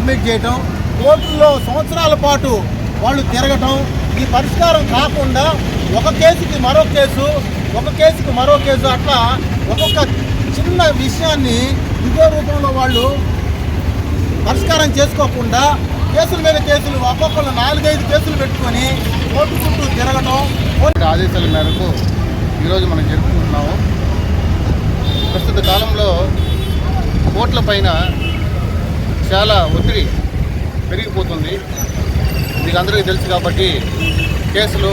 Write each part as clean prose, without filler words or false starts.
Submit చేయటం, కోర్టుల్లో సంవత్సరాల పాటు వాళ్ళు తిరగటం, ఈ పరిష్కారం కాకుండా ఒక కేసుకి మరో కేసు, ఒక కేసుకి మరో కేసు, అట్లా ఒక్కొక్క చిన్న విషయాన్ని ఇదే రూపంలో వాళ్ళు పరిష్కారం చేసుకోకుండా కేసుల మీద కేసులు ఒక్కొక్కరు 4-5 కేసులు పెట్టుకొని కోర్టు చుట్టూ తిరగటం. ఆదేశాల మేరకు ఈరోజు మనం జరుపుకుంటున్నాము. ప్రస్తుత కాలంలో కోర్టుల పైన చాలా ఒత్తిడి పెరిగిపోతుంది. మీకు అందరికీ తెలుసు కాబట్టి కేసులు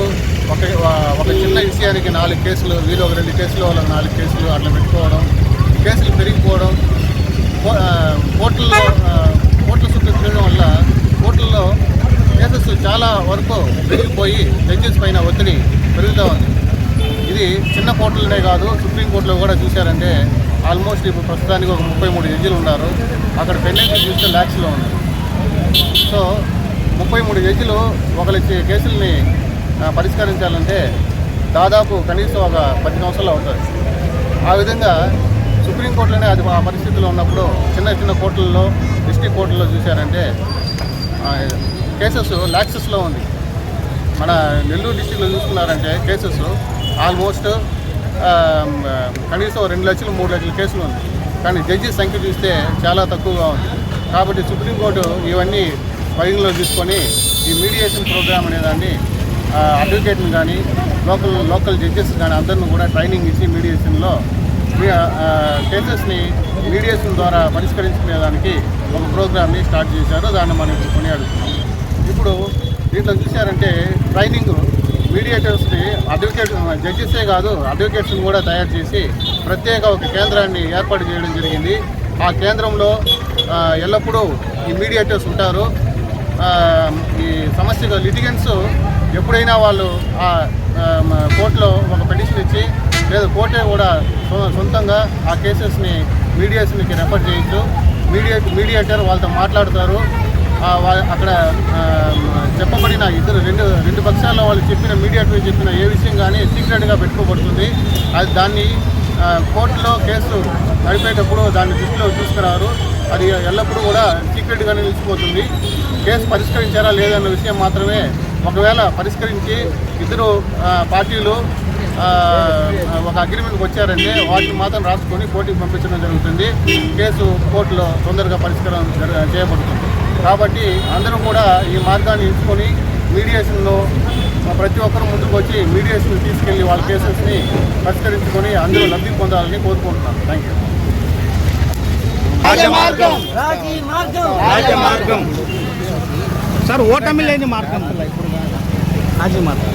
ఒక చిన్న విషయానికి 4 కేసులు, వీళ్ళు ఒక 2 కేసులు, వాళ్ళకి 4 కేసులు అట్లా పెట్టుకోవడం, కేసులు పెరిగిపోవడం, కోర్టుల చుట్టూ తిరగడం వల్ల కోర్టుల్లో కేసెస్ చాలా వరకు పెరిగిపోయి జడ్జెస్ పైన ఒత్తిడి పెరుగుతూ ఉంది. ఇది చిన్న కోర్టులనే కాదు, సుప్రీంకోర్టులో కూడా చూశారంటే ఆల్మోస్ట్ ఇప్పుడు ప్రస్తుతానికి ఒక 33 జడ్జిలు ఉన్నారు. అక్కడ పెండెన్సీ చూస్తే ల్యాక్స్లో ఉన్నారు. సో 33 జడ్జిలు ఒకరి కేసుల్ని పరిష్కరించాలంటే దాదాపు కనీసం ఒక 10 సంవత్సరాలు అవుతుంది. ఆ విధంగా సుప్రీంకోర్టులోనే అది ఆ పరిస్థితిలో ఉన్నప్పుడు చిన్న కోర్టుల్లో, డిస్ట్రిక్ట్ కోర్టుల్లో చూశారంటే కేసెస్ ల్యాక్సెస్లో ఉంది. మన నెల్లూరు డిస్ట్రిక్ట్లో చూసుకున్నారంటే కేసెస్ ఆల్మోస్ట్ కనీసం 2 లక్షలు 3 లక్షల కేసులు ఉంది. కానీ జడ్జి సంఖ్య చూస్తే చాలా తక్కువగా ఉంది. కాబట్టి సుప్రీంకోర్టు ఇవన్నీ పరిగణలో తీసుకొని ఈ మీడియేషన్ ప్రోగ్రామ్ అనేదాన్ని అడ్వకేట్ని కానీ లోకల్ జడ్జెస్ కానీ అందరిని కూడా ట్రైనింగ్ ఇచ్చి మీడియేషన్లో కేసెస్ని మీడియేషన్ ద్వారా పరిష్కరించుకునేదానికి ఒక ప్రోగ్రామ్ని స్టార్ట్ చేశారు. దాన్ని మనం కొనియాడుతున్నాం. ఇప్పుడు దీంట్లో చూశారంటే ట్రైనింగ్ మీడియేటర్స్ని జడ్జెసే కాదు, అడ్వకేట్స్ని కూడా తయారు చేసి ప్రత్యేక ఒక కేంద్రాన్ని ఏర్పాటు చేయడం జరిగింది. ఆ కేంద్రంలో ఎల్లప్పుడూ ఈ మీడియేటర్స్ ఉంటారు. ఈ సమస్యగా లిటిగెంట్స్ ఎప్పుడైనా వాళ్ళు కోర్టులో ఒక పిటిషన్ ఇచ్చి లేదా కోర్టే కూడా సొంతంగా ఆ కేసెస్ని మీడియేషన్కి రెఫర్ చేయొచ్చు. మీడియేటర్ వాళ్ళతో మాట్లాడతారు. అక్కడ చెప్పబడిన రెండు పక్షాల్లో వాళ్ళు చెప్పిన మీడియేటర్ చెప్పిన ఏ విషయం కానీ సీక్రెట్గా పెట్టుకోబడుతుంది. దాన్ని కోర్టులో కేసు నడిపేటప్పుడు దాన్ని దృష్టిలో తీసుకురారు. అది ఎల్లప్పుడూ కూడా సీక్రెట్గానే నిలిచిపోతుంది. కేసు పరిష్కరించారా లేదన్న విషయం మాత్రమే, ఒకవేళ పరిష్కరించి ఇద్దరు పార్టీలు ఒక అగ్రిమెంట్కి వచ్చారంటే వాటిని మాత్రం రాసుకొని కోర్టుకి పంపించడం జరుగుతుంది. కేసు కోర్టులో తొందరగా పరిష్కారం చేయబడుతుంది. కాబట్టి అందరూ కూడా ఈ మార్గాన్ని ఎంచుకొని మీడియేషన్లో ప్రతి ఒక్కరు ముందుకు వచ్చి మీడియేషన్ తీసుకెళ్లి వాళ్ళ కేసెస్ని పరిష్కరించుకొని అందరూ లబ్ధి పొందాలని కోరుకుంటున్నాను. Thank you. సార్ ఓటమి లేని మార్గం రాజీ మార్గం